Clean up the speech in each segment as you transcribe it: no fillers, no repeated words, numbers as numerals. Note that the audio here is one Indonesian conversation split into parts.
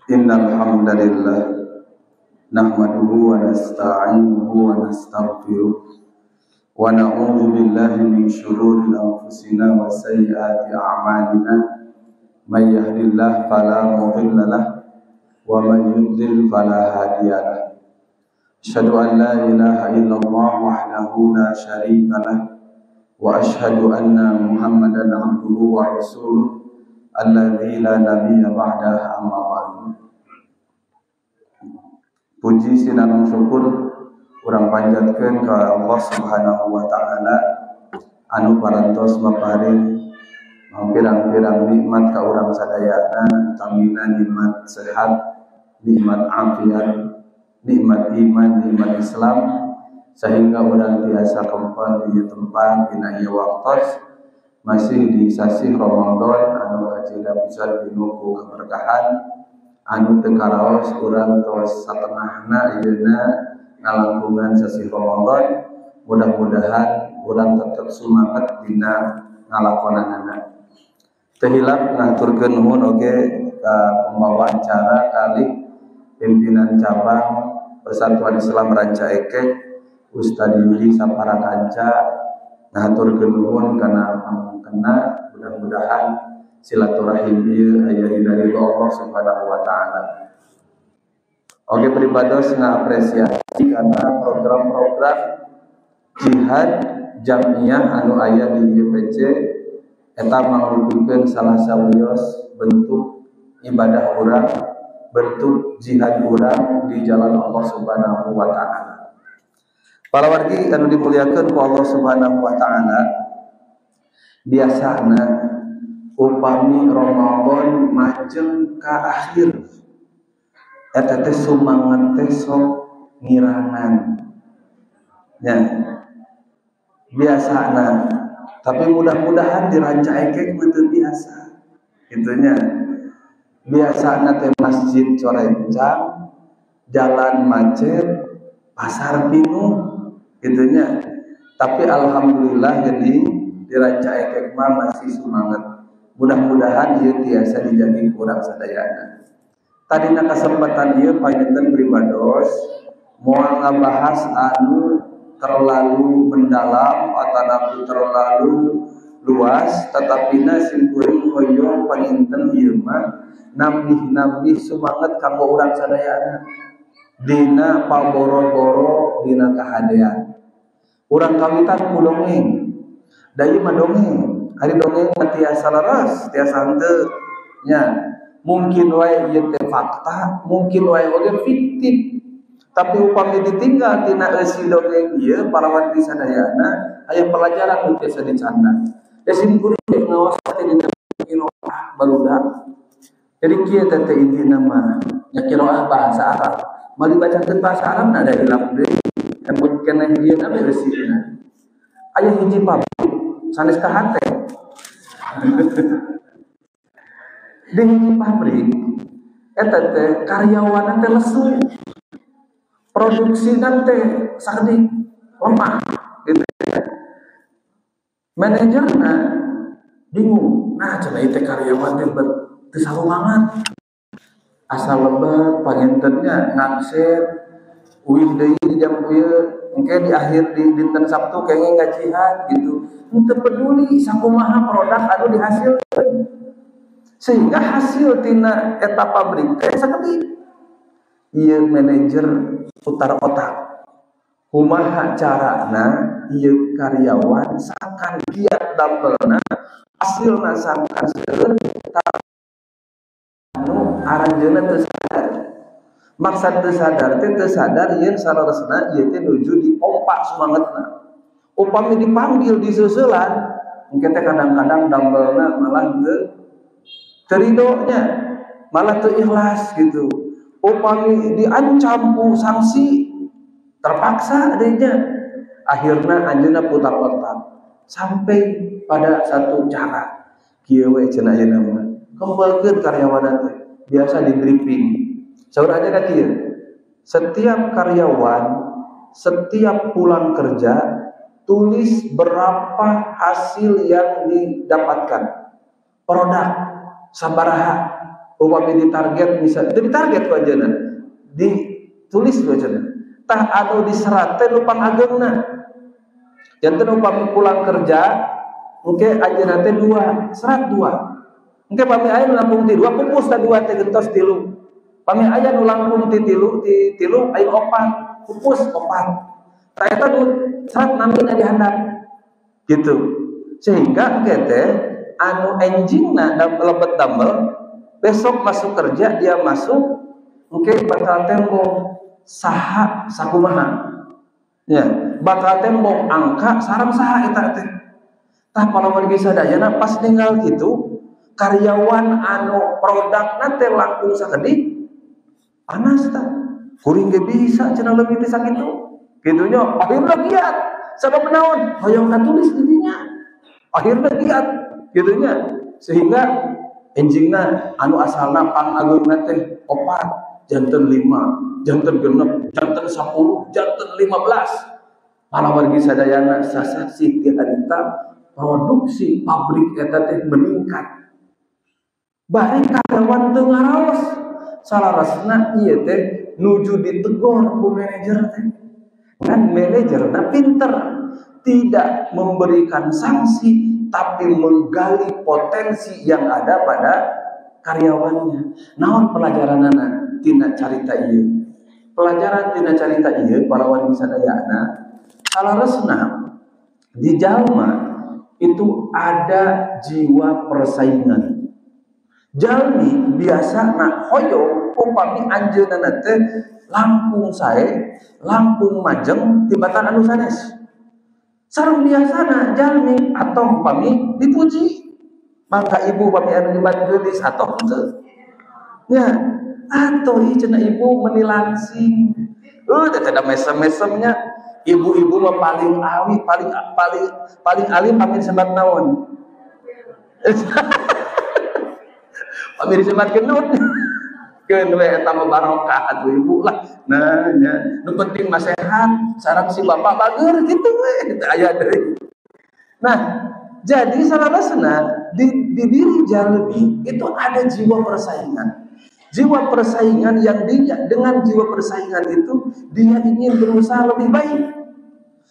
Innal hamdalillah nahmaduhu wa nasta'inuhu wa nastaghfiruh wa na'udzu billahi min shururi anfusina wa sayyiati a'malina may yahdihillahu fala mudilla lahu wa may yudlil fala hadiya lahu. Asyhadu an la ilaha illallah wahdahu la syarika lahu wa asyhadu anna Muhammadan abduhu wa rasuluh alladzi la nabiyya ba'dahu amma ba'du. Puji sinareng syukur urang panjatkeun ka Allah Subhanahu wa taala anu parantos maparing pirang-pirang nikmat ka urang sadayana, utamina nikmat sehat, nikmat afiat, nikmat iman, nikmat Islam, sehingga urang tiasa kempal di tempat dina ieu waktos masih di sasi Ramadan anu kacida pisan pinuh keberkahan anu teu karaos urang tos satengahna ayeuna ngalangkungan sasi Ramadan. Mudah-mudahan urang tetep semangat dina ngalakonanana. Teu hilap ngaturkeun nuhun oge ka pembawa acara kali pimpinan cabang Persatuan Islam Ranca Ekek Ustaz Yudi Saparakanca ngaturkeun nuhun kana pangkena. Mudah-mudahan silaturahim ieu aya dari Allah Subhanahu wa taala. Oge pribados ngaapresiasi karena program-program jihad jamiah anu aya di YPC eta mangrupikeun salah sawios bentuk ibadah urang, bentuk jihad urang di jalan Allah Subhanahu wa taala. Para wargi anu dimuliakeun ku Allah Subhanahu wa taala, biasana upami Ramadan majeng ka akhir eta teh sumanget teh sok ngirangan nya biasana, tapi mudah-mudahan di Ranca Ekek mah teu biasa kitunya. Biasana teh masjid corencang, jalan macet, pasar pinuh kitunya, tapi alhamdulillah jadi di Ranca Ekek mah masih semangat. Mudah-mudahan ieu tiasa dijadi urang sadayana. Tadina kesempatan ieu panjenengan pribados moal ngabahas anu terlalu mendalam atanapi terlalu luas, tetapina simkuring hoyong panjenengan ieu mah nambih-nambih semangat kanggo urang sadayana dina paboro-boro dina kahadean. Urang kawitan ku dongeng, da ieu mah dongeng. Ari dongeng tiasa laras, tiasa henteu nya. Mungkin wae ieu teh fakta, mungkin wae oge fiktif. Tapi upami ditinggal tina eusi dongeng ieu para wargi sadayana aya pelajaran nu tiasa dicandan. Esim kuring ngaos teh dina qiraah barudak. Jadi kieu teh intina mah nya qiraah bahasa Arab. Mari bacakeun bahasa Arab ada hilap deui. Embut keneh ieu na beresina. Aya hiji pabrik sanes ka hate. Di pabrik eta teh karyawan teh lesu, produksi teh saeutik lemah gitu. Manajerna bingung, nah cenah ieu teh karyawan teh teu sarumangan, asal lebat pangintennya ngakset uih deui di jam ieu engke di akhir di dinten Sabtu kenging ngajihan gitu. Teu peduli sakumaha produk anu dihasilkeun, sehingga hasil tina eta pabrik teh saeutik. Ieu manajer putar otak, kumaha carana ieu karyawan sakan giat dampelna hasilna sakan seueur anu aranjeunna teu sadar. Maksud teu sadar teh teu sadar yen saleresna ieu teh nuju dipompa semangatna. Upami dipanggil diseuselan, engke teh kadang-kadang dampelna malah teu ridhonya, malah teu ikhlas gitu. Upami diancam ku sanksi, terpaksa adanya. Akhirna anjeunna putar otak sampai pada satu cara. Kieu we cenah ayeuna mah. Kembangkeun karyawan teh biasa di briefing. Saur aja ka kieu. Setiap karyawan setiap pulang kerja tulis berapa hasil yang didapatkan, produk sabaraha upami ditarget misal itu ditarget ku ajeuna ditulis ku ajeuna tah anu diserat teh nu pangageungna janten upami pulang kerja engke ajeuna teh 2 serat 2 engke pami aya nu langkung ti 2 pupus tah 2 teh gentos 3 pami aya nu langkung ti 3 aya 4 pupus 4 tah eta nu serat namina dihandap gitu sehingga kete anu enjingna lebet damel besok masuk kerja dia masuk mungkin bakal tembok saha sakumaha ya bakal tembok angka sareng saha eta teh tah palawan geus sadayana pas ninggal kitu karyawan anu produkna teh langkung sakedik panas tah kuring ge bisa cenah leuwih ti sakitu kitunya akhirna giat sabab naon hoyong katulis di dinya akhirna giat kitunya sehingga enjingna anu asalna pangageungna teh 4 janten 5 janten 6 janten 10 janten 15 palawargi sadayana sasaksi ti harita produksi pabrik eta teh meningkat bari karyawan teu ngaraos salarasna ieu teh nuju ditegur ku manajer teh kan manajerna pinter tidak memberikan sanksi tapi menggali potensi yang ada pada karyawannya. Naon pelajaranana tina carita ieu? Pelajaran tina carita ieu para wargi sadayana salaresna di jalma itu ada jiwa persaingan. Jalmi biasana hoyong upami anjeunna teh langkung sae, langkung majeng tibatan anu sanes. Sareng biasana jalmi atau upami dipuji maka ibu upami anu dibat geulis atau henteu nya atau ieu cenah ibu menilangsing teh kada mesem-mesemnya ibu-ibu mah paling awi paling alim pami sebat naon pami disebat gendut keun we eta mah barokah atuh ibu lah nah nya nu penting mah sehat sareng si bapak bageur kitu we teu aya deui nah jadi salarasna di diri jalmi itu ada jiwa persaingan yang dia dengan jiwa persaingan itu dia ingin berusaha lebih baik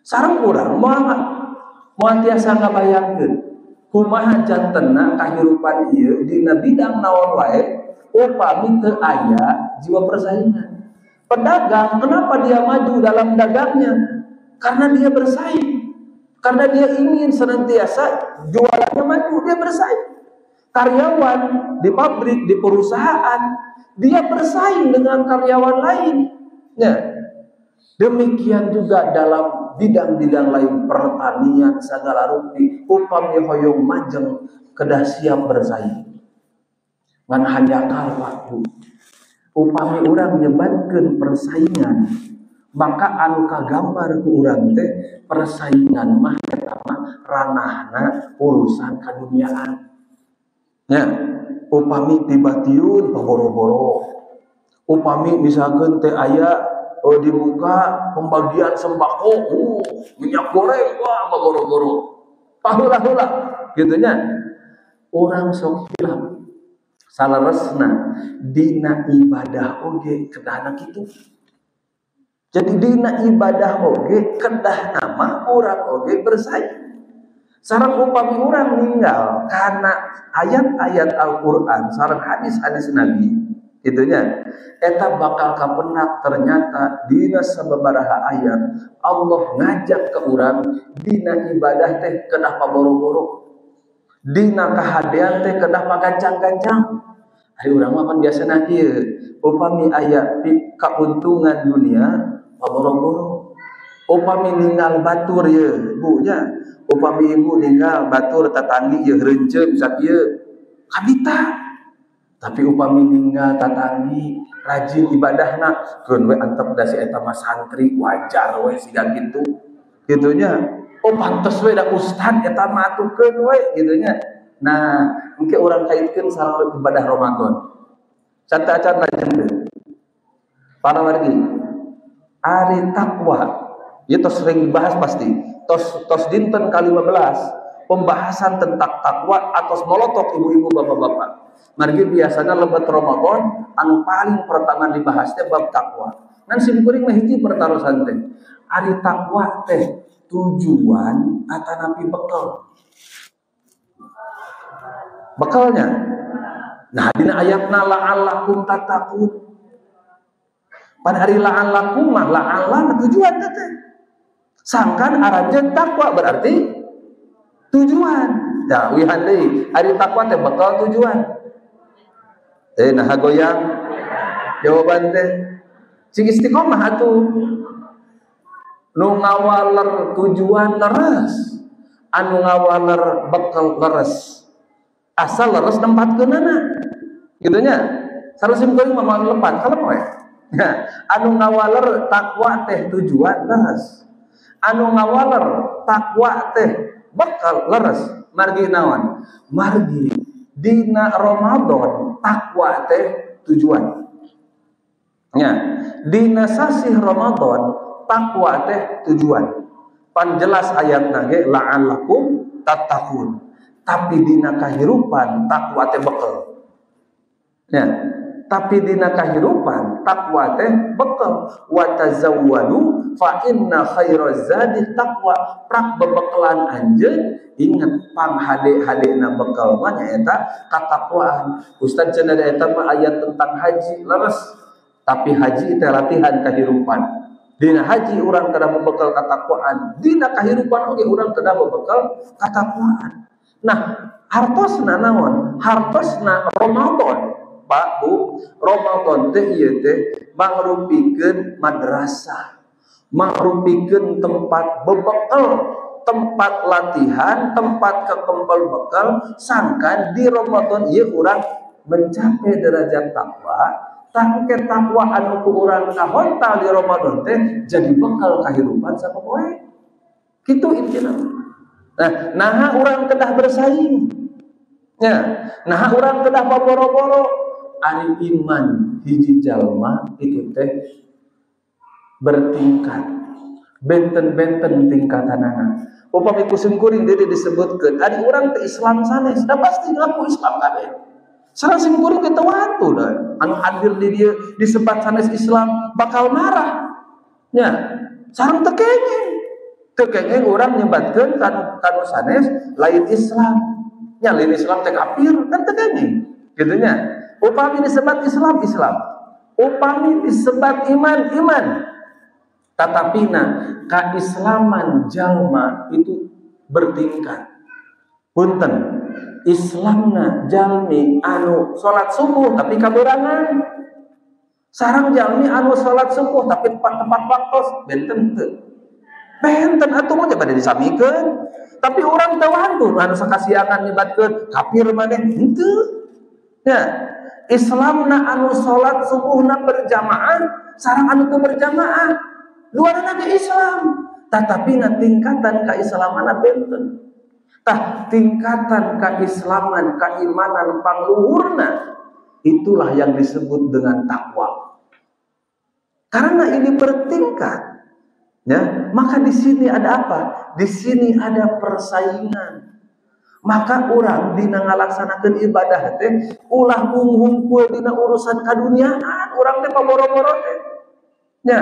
sareng urang moal tiasa ngabayangkeun kumaha jantenna kahirupan ieu dina bidang naon wae upami teu aya jiwa persaingan. Pedagang kenapa dia maju dalam dagangnya? Karena dia bersaing. Karena dia ingin senantiasa jualannya maju, dia bersaing. Karyawan di pabrik, di perusahaan, dia bersaing dengan karyawan lain. Ya. Demikian juga dalam bidang-bidang lain pertanian segala rupi, upami hoyong majeng kedah siap bersaing. Ngan hanjakal waktu upami urang nyebatkeun persaingan maka anu kagambar ku urang teh persaingan mah eta mah ranahna urusan kaduniaan nya upami tibatiun paboro-boro upami misalkeun teh aya dibuka pembagian sembako minyak goreng wah paboro-boro paheula-heula kitu nya urang sok hilang salaresna dina ibadah oge kedahna kitu. Jadi dina ibadah oge kedah nama urang oge bersaing. Sareng upami urang ninggal kana ayat-ayat Al-Qur'an sareng hadis-hadis Nabi itunya eta bakal kapenak ternyata dina sababaraha ayat Allah ngajak ke urang dina ibadah teh kedah paboro-boro. Dina kahadean teh kedah pagancang-gancang. Ari urang mah pan biasana kieu, upami aya kauntungan dunia paboro-boro. Upami ninggal batur ye, Bu nya. Upami ibu ninggal batur tatanggi ye reunceun sakieu, kabita. Tapi upami ninggal tatanggi rajin ibadahna, keun we antep da si eta mah santri wajar we siga kitu. Kitunya. Oh pantes we da ustad eta mah atukeun we kitu nya. Nah, engke urang kaitkeun sareng ibadah Ramadan. Canten-canten lajendeun. Para wargi, ari takwa ieu tos sering dibahas pasti. Tos dinten ke-15 pembahasan tentang takwa atos molotok ibu-ibu bapak-bapak. Margi biasanya lebat Ramadan anu paling pertama dibahas teh bab takwa. Ngan simkuring mah hiji pertarusan teh. Ari takwa teh tujuan atanapi bekal. Bekalnya. Nah, dina ayatna la'allakum tattaqun. Pada hari la'allakum mah la'alla tujuan teh. Sangkan arajan takwa berarti tujuan. Ya, wihan deui. Ari takwa teh bekal tujuan. Nah goyang jawaban teh sing istiqomah atuh nu ngawaler tujuan leres anu ngawaler bekal leres asal leres tempatkeunana kitu nya sarusim teuing mah lepat kalem we anu ngawaler takwa teh tujuan leres anu ngawaler takwa teh bekal leres margi naon margi dina Ramadan takwa teh tujuan. Ya, dina sasih Ramadan takwa teh tujuan. Pan jelas ayatna ge la'allakum tattaqun. Tapi dina kahirupan takwa teh bekal. Ya, tapi dina kahirupan takwa teh bekal. Wa tazawwadu fa inna khairaz zadi taqwa. Prak bebekalan anjeun ingat pang hade-hadena bekal mah nyaeta katakwaan. Ustaz cenah eta mah ayat tentang haji leres, tapi haji teh latihan kahirupan. Dina haji urang kada membekal katakwaan, dina kahirupan oge urang kada membekal katakwaan. Nah, hartosna naon? Hartosna Ramadan. Pak Bu, Ramadan teh ieu teh mangrupikeun madrasah, mangrupikeun tempat bebekal, tempat latihan, tempat kekempel bekal. Sangkan di Ramadan ieu urang mencapai derajat takwa, tangke takwa anu ku urang kahontal di Ramadan teh jadi bekal kahirupan sapopoe. Kitu intina. Nah urang kedah bersaing. Ya, nah urang kedah baboro-boro. Ari iman hiji jalma itu teh bertingkat. Benten-benten tingkatanana. Upami kusum kuring deui disebutkeun ari urang teh Islam sanes, da pasti ngaku Islam kabeh. Sareng sim kuring teh watu da. Anu hadir di dieu disebat sanes Islam bakal marah. Nya, sareng teu kengeng. Teu kengeng urang nyebatkeun kanu sanes lain Islam. Nya lain Islam teh kafir kan teu kengeng. Kitu nya. Upami disebat Islam, Islam. Upami disebat iman, iman. Tatapina kaislaman jalma itu bertingkat. Punten, Islamna jalmi anu salat subuh tapi kaberangan. Sareng jalmi anu salat subuh tapi tepat waktos benten teu. Benten atuh mah bade disamikeun. Tapi urang teu wantun anu sakasiangan nyebatkeun kafir maneh henteu. Ya, Islamna anu salat subuhna berjamaah, sareng anu teu berjamaah, luarna ge Islam. Tetapi na tingkatan kaislamanna benten. Tah tingkatan kaislaman, keimanan pangluhurna itulah yang disebut dengan takwa. Karena ini bertingkat, ya, maka di sini ada apa? Di sini ada persaingan. Maka orang dina ngalaksanakeun ibadah teh ulah menghungkul dina urusan kaduniaan, urang teh paboro-boro teh. Nya,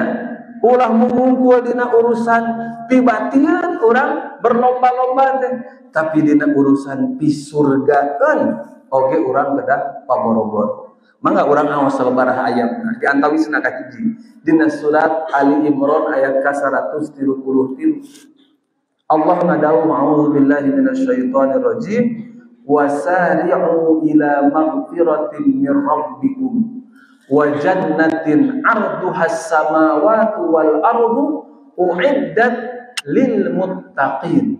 ulah menghungkul dina urusan pibatian, urang berlomba-lomba teh. Tapi dina urusan pisurgaeun oge urang kedah paboro-boro. Mangga urang aos sabaraha ayat di antawisna ka hiji. Dina surat Ali Imran ayat ka 133. Allah ngadawu a'udzu billahi minasyaitonir rajim wasari'u ila maghfiratin mir rabbikum wa jannatin 'arduhas samawati wal ardu u'iddat lil muttaqin.